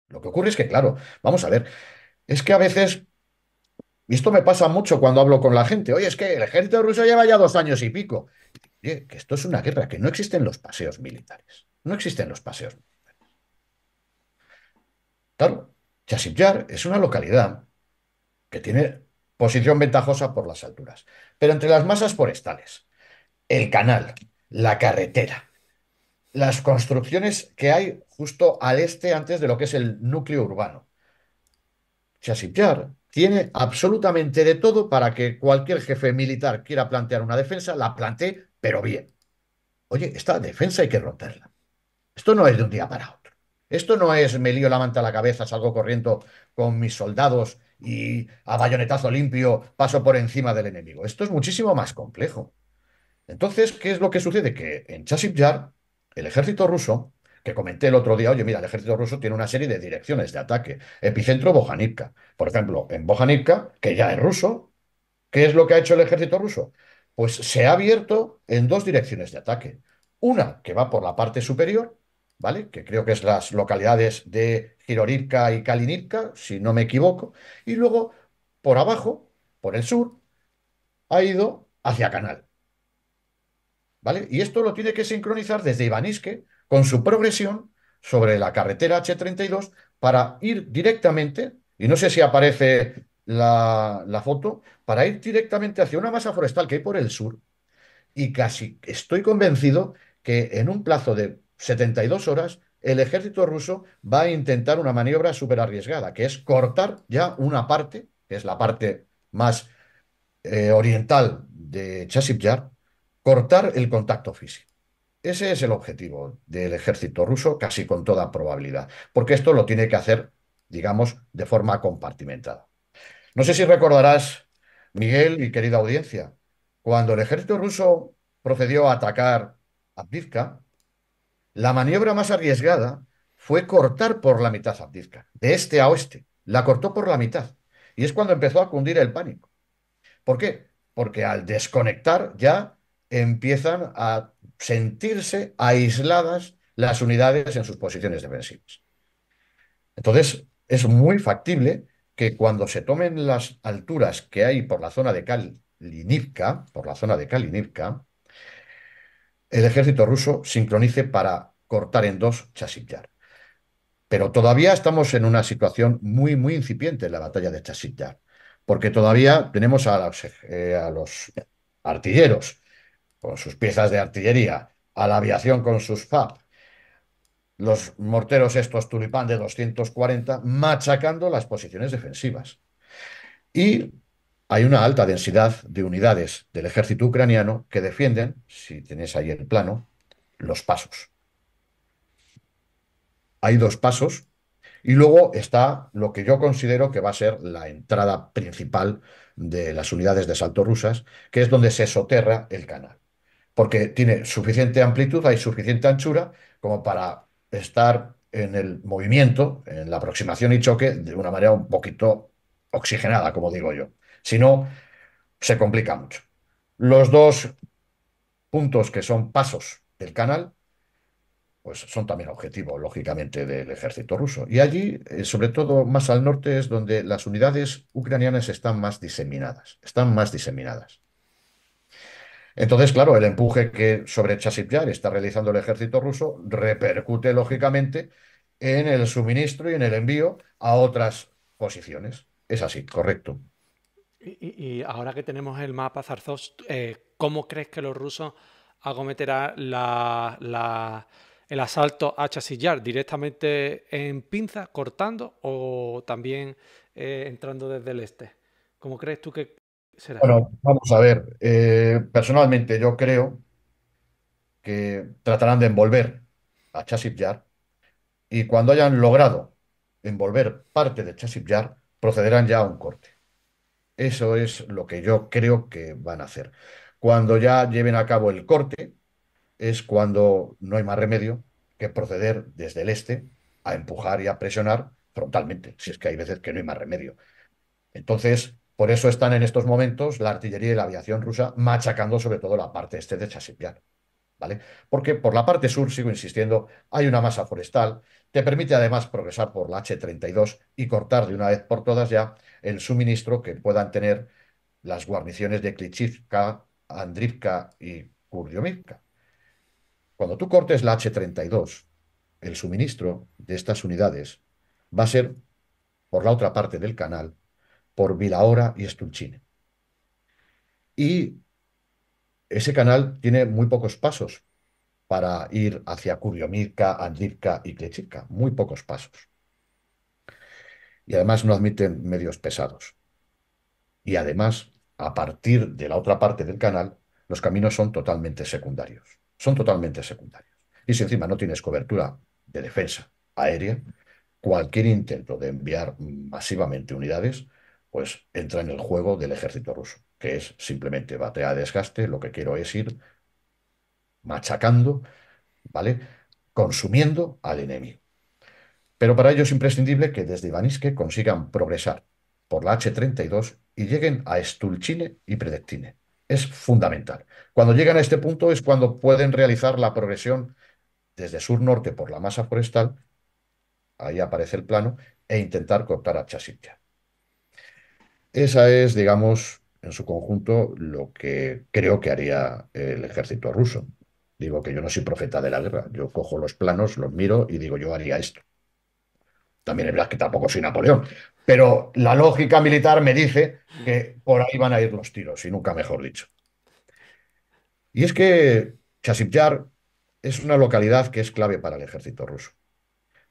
Lo que ocurre es que, claro, vamos a ver, es que a veces, y esto me pasa mucho cuando hablo con la gente, oye, es que el ejército ruso lleva ya 2 años y pico. Oye, que esto es una guerra, que no existen los paseos militares. No existen los paseos. Claro, Chasibyar es una localidad que tiene posición ventajosa por las alturas. Pero entre las masas forestales, el canal, la carretera, las construcciones que hay justo al este antes de lo que es el núcleo urbano. Chasibyar tiene absolutamente de todo para que cualquier jefe militar quiera plantear una defensa, la plantee, pero bien. Oye, esta defensa hay que romperla. Esto no es de un día para otro. Esto no es me lío la manta a la cabeza, salgo corriendo con mis soldados y a bayonetazo limpio paso por encima del enemigo. Esto es muchísimo más complejo. Entonces, ¿qué es lo que sucede? Que en Chasiv Yar, el ejército ruso, que comenté el otro día, oye, mira, el ejército ruso tiene una serie de direcciones de ataque. Epicentro Bojanivka. Por ejemplo, en Bojanivka, que ya es ruso, ¿qué es lo que ha hecho el ejército ruso? Pues se ha abierto en dos direcciones de ataque. Una que va por la parte superior, ¿vale? Que creo que es las localidades de Girorivka y Kalinivka, si no me equivoco. Y luego, por abajo, por el sur, ha ido hacia Canal. ¿Vale? Y esto lo tiene que sincronizar desde Ivaniske con su progresión sobre la carretera H32 para ir directamente, y no sé si aparece la foto, para ir directamente hacia una masa forestal que hay por el sur. Y casi estoy convencido que en un plazo de 72 horas el ejército ruso va a intentar una maniobra súper arriesgada, que es cortar ya una parte, que es la parte más oriental de Chasiv Yar, cortar el contacto físico. Ese es el objetivo del ejército ruso, casi con toda probabilidad, porque esto lo tiene que hacer, digamos, de forma compartimentada. No sé si recordarás, Miguel y querida audiencia, cuando el ejército ruso procedió a atacar Avdiivka, la maniobra más arriesgada fue cortar por la mitad Avdiivka, de este a oeste. La cortó por la mitad. Y es cuando empezó a cundir el pánico. ¿Por qué? Porque al desconectar ya empiezan a sentirse aisladas las unidades en sus posiciones defensivas. Entonces, es muy factible que cuando se tomen las alturas que hay por la zona de Kalinivka, por la zona de Kalinivka, el ejército ruso sincronice para cortar en dos Chasiv-Yar. Pero todavía estamos en una situación muy, muy incipiente en la batalla de Chasiv-Yar, porque todavía tenemos a los artilleros con sus piezas de artillería, a la aviación con sus FAB, los morteros estos Tulipán de 240 machacando las posiciones defensivas. Y hay una alta densidad de unidades del ejército ucraniano que defienden, si tenéis ahí el plano, los pasos. Hay dos pasos y luego está lo que yo considero que va a ser la entrada principal de las unidades de asalto rusas, que es donde se soterra el canal. Porque tiene suficiente amplitud, hay suficiente anchura como para estar en el movimiento, en la aproximación y choque de una manera un poquito oxigenada, como digo yo. Si no, se complica mucho. Los dos puntos que son pasos del canal, pues son también objetivos, lógicamente, del ejército ruso. Y allí, sobre todo más al norte, es donde las unidades ucranianas están más diseminadas. Están más diseminadas. Entonces, claro, el empuje que sobre Chasiv-Yar está realizando el ejército ruso repercute, lógicamente, en el suministro y en el envío a otras posiciones. Es así, correcto. Y ahora que tenemos el mapa Zarzós, ¿cómo crees que los rusos acometerán el asalto a Chasillar? ¿Directamente en pinza, cortando o también entrando desde el este? ¿Cómo crees tú que será? Bueno, vamos a ver. Personalmente, yo creo que tratarán de envolver a Chasiv-Yar y cuando hayan logrado envolver parte de Chasiv-Yar, procederán ya a un corte. Eso es lo que yo creo que van a hacer. Cuando ya lleven a cabo el corte, es cuando no hay más remedio que proceder desde el este a empujar y a presionar frontalmente, si es que hay veces que no hay más remedio. Entonces, por eso están en estos momentos la artillería y la aviación rusa machacando sobre todo la parte este de Chasiv Yar. ¿vale? Porque por la parte sur, sigo insistiendo, hay una masa forestal, te permite además progresar por la H32 y cortar de una vez por todas ya el suministro que puedan tener las guarniciones de Klitschivka, Andrivka y Kurdyomivka. Cuando tú cortes la H32, el suministro de estas unidades va a ser por la otra parte del canal, por Vilaora y Stulchine. Y ese canal tiene muy pocos pasos para ir hacia Kuryomirka, Andrivka y Klechivka. Muy pocos pasos. Y además no admiten medios pesados. Y además, a partir de la otra parte del canal, los caminos son totalmente secundarios. Son totalmente secundarios. Y si encima no tienes cobertura de defensa aérea, cualquier intento de enviar masivamente unidades, pues entra en el juego del ejército ruso, que es simplemente batalla de desgaste. Lo que quiero es ir machacando, ¿vale? Consumiendo al enemigo. Pero para ello es imprescindible que desde Ivaniske consigan progresar por la H32 y lleguen a Stulchine y Predectine. Es fundamental. Cuando llegan a este punto es cuando pueden realizar la progresión desde sur-norte por la masa forestal, ahí aparece el plano, e intentar cortar a Chasiv. Esa es, digamos, en su conjunto lo que creo que haría el ejército ruso. Digo que yo no soy profeta de la guerra. Yo cojo los planos, los miro y digo, yo haría esto. También es verdad que tampoco soy Napoleón, pero la lógica militar me dice que por ahí van a ir los tiros, y nunca mejor dicho. Y es que Chasiv Yar es una localidad que es clave para el ejército ruso,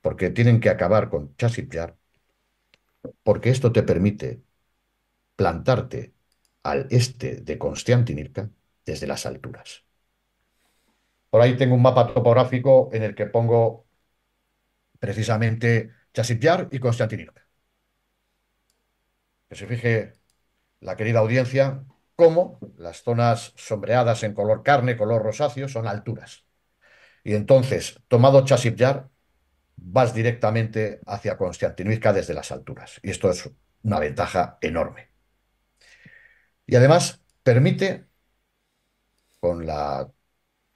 porque tienen que acabar con Chasiv Yar, porque esto te permite plantarte al este de Konstantinivka desde las alturas. Por ahí tengo un mapa topográfico en el que pongo precisamente Chasiv Yar y Konstantinivka. Que se fije la querida audiencia cómo las zonas sombreadas en color carne, color rosáceo, son alturas. Y entonces, tomado Chasiv Yar, vas directamente hacia Konstantinivka desde las alturas. Y esto es una ventaja enorme. Y además permite, con la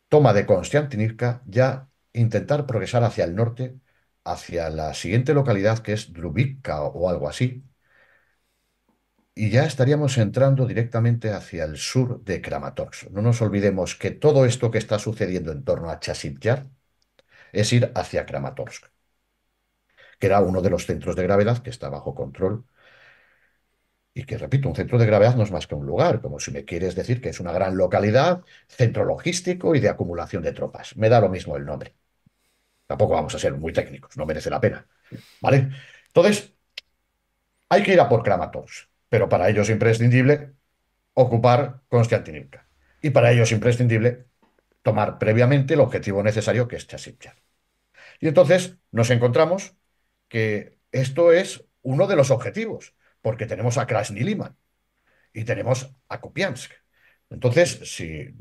toma de Konstantinivka, ya intentar progresar hacia el norte, hacia la siguiente localidad que es Drubivka o algo así, y ya estaríamos entrando directamente hacia el sur de Kramatorsk. No nos olvidemos que todo esto que está sucediendo en torno a Chasiv Yar es ir hacia Kramatorsk, que era uno de los centros de gravedad que está bajo control. Y que, repito, un centro de gravedad no es más que un lugar, como si me quieres decir que es una gran localidad, centro logístico y de acumulación de tropas. Me da lo mismo el nombre. Tampoco vamos a ser muy técnicos, no merece la pena. ¿Vale? Entonces, hay que ir a por Kramatorsk, pero para ello es imprescindible ocupar Konstantinivka. Y para ello es imprescindible tomar previamente el objetivo necesario, que es Chasiv-Yar. Y entonces nos encontramos que esto es uno de los objetivos, porque tenemos a Krasny Liman y tenemos a Kupiansk. Entonces, si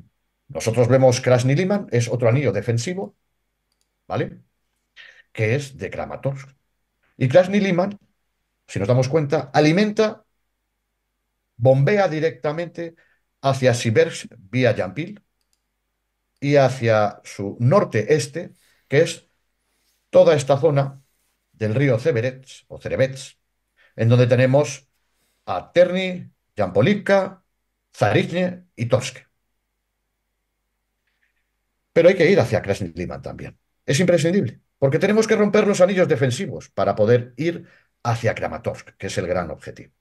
nosotros vemos Krasny Liman, es otro anillo defensivo, ¿vale? Que es de Kramatorsk. Y Krasny Liman, si nos damos cuenta, alimenta, bombea directamente hacia Siversk vía Yampil y hacia su norte-este, que es toda esta zona del río Ceberets o Cerebets, en donde tenemos a Terni, Yampolivka, Zarichne y Torsk. Pero hay que ir hacia Krasny Liman también. Es imprescindible, porque tenemos que romper los anillos defensivos para poder ir hacia Kramatorsk, que es el gran objetivo.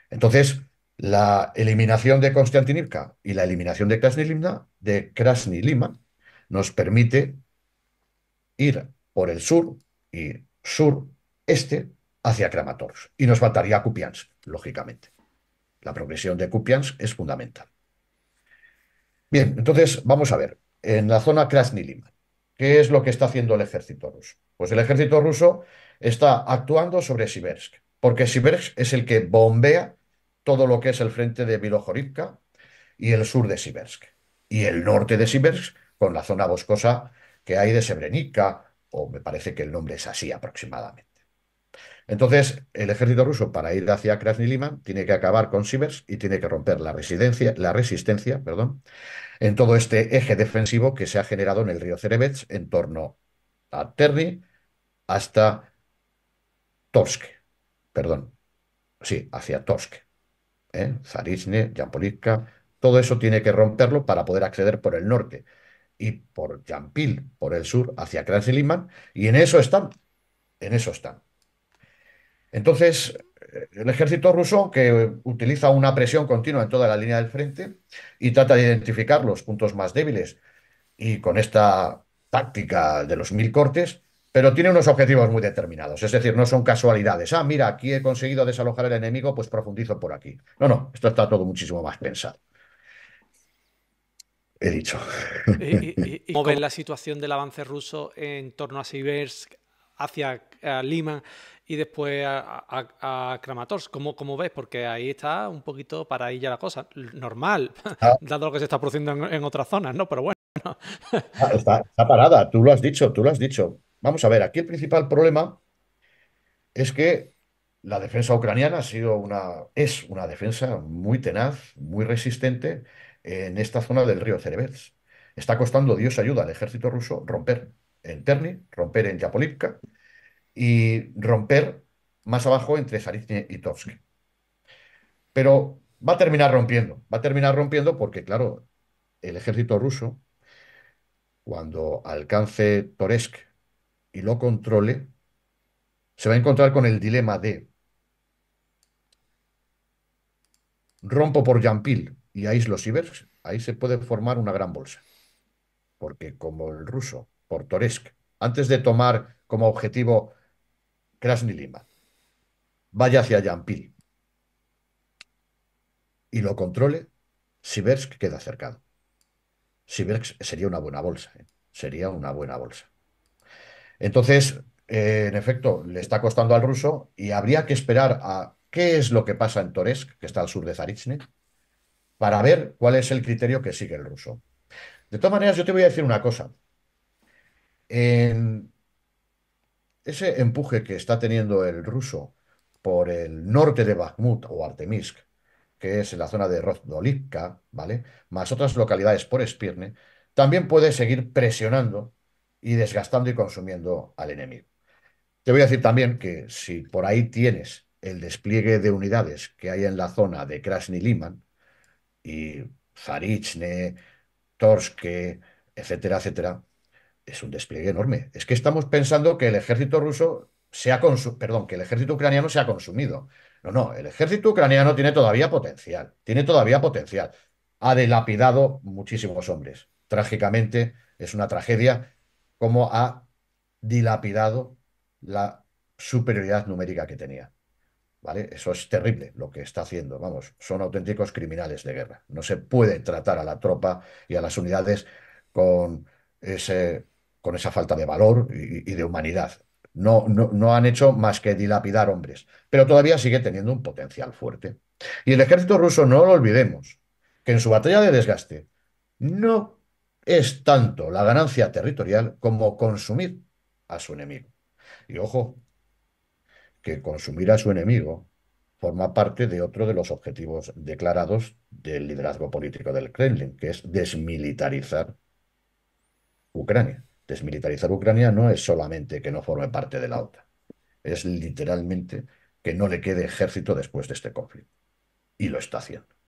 Entonces, la eliminación de Konstantinivka y la eliminación de Krasny Liman nos permite ir por el sur y sureste hacia Kramatorsk. Y nos faltaría Kupiansk, lógicamente. La progresión de Kupiansk es fundamental. Bien, entonces vamos a ver, en la zona Krasny-Liman, ¿qué es lo que está haciendo el ejército ruso? Pues el ejército ruso está actuando sobre Siversk, porque Siversk es el que bombea todo lo que es el frente de Bilohorivka y el sur de Siversk, y el norte de Siversk con la zona boscosa que hay de Srebrenica, o me parece que el nombre es así aproximadamente. Entonces, el ejército ruso, para ir hacia Krasny Liman, tiene que acabar con Siversk y tiene que romper la resistencia, perdón, en todo este eje defensivo que se ha generado en el río Cerevets en torno a Terni hasta Torsk, perdón, sí, hacia Torsk, Zarishne, Yampolivka, todo eso tiene que romperlo para poder acceder por el norte y por Yampil, por el sur, hacia Krasny Liman, y en eso están. Entonces, el ejército ruso, que utiliza una presión continua en toda la línea del frente y trata de identificar los puntos más débiles y con esta táctica de los 1000 cortes, pero tiene unos objetivos muy determinados. Es decir, no son casualidades. Ah, mira, aquí he conseguido desalojar al enemigo, pues profundizo por aquí. No, no, esto está todo muchísimo más pensado. He dicho. ¿Y cómo ves la situación del avance ruso en torno a Siversk, hacia Lima y después a Kramatorsk? ¿Cómo ves? Porque ahí está un poquito para ahí ya la cosa. Normal, Ah, dado lo que se está produciendo en otras zonas, ¿no? Pero bueno. está parada, tú lo has dicho, tú lo has dicho. Vamos a ver, aquí el principal problema es que la defensa ucraniana es una defensa muy tenaz, muy resistente en esta zona del río Cerevets. Está costando Dios ayuda al ejército ruso romper en Terni, romper en Yapolivka y romper más abajo entre Zarigne y Torsk. Pero va a terminar rompiendo porque, claro, el ejército ruso, cuando alcance Toretsk y lo controle, se va a encontrar con el dilema de rompo por Yampil y aíslo Siversk, ahí se puede formar una gran bolsa, porque como el ruso, por Toretsk, antes de tomar como objetivo Krasny Liman, vaya hacia Yampil y lo controle, Siversk queda cercado. Siversk sería una buena bolsa, ¿eh? Sería una buena bolsa. Entonces, en efecto, le está costando al ruso y habría que esperar a qué es lo que pasa en Toretsk, que está al sur de Zarichne, para ver cuál es el criterio que sigue el ruso. De todas maneras, yo te voy a decir una cosa. En ese empuje que está teniendo el ruso por el norte de Bakhmut o Artemisk, que es en la zona de Rozdolivka, ¿vale? Más otras localidades por Spirne, también puede seguir presionando y desgastando y consumiendo al enemigo. Te voy a decir también que si por ahí tienes el despliegue de unidades que hay en la zona de Krasny Liman y Zarichne, Torske, etcétera, etcétera, es un despliegue enorme. Es que estamos pensando que el ejército ruso perdón, que el ejército ucraniano se ha consumido. No, no, el ejército ucraniano tiene todavía potencial, tiene todavía potencial. Ha dilapidado muchísimos hombres. Trágicamente, es una tragedia cómo ha dilapidado la superioridad numérica que tenía. ¿Vale? Eso es terrible lo que está haciendo. Vamos, son auténticos criminales de guerra. No se puede tratar a la tropa y a las unidades con ese, con esa falta de valor y de humanidad. No, no, no han hecho más que dilapidar hombres, pero todavía sigue teniendo un potencial fuerte. Y el ejército ruso, no lo olvidemos, que en su batalla de desgaste no es tanto la ganancia territorial como consumir a su enemigo. Y ojo, que consumir a su enemigo forma parte de otro de los objetivos declarados del liderazgo político del Kremlin, que es desmilitarizar Ucrania. Desmilitarizar Ucrania no es solamente que no forme parte de la OTAN, es literalmente que no le quede ejército después de este conflicto. Y lo está haciendo.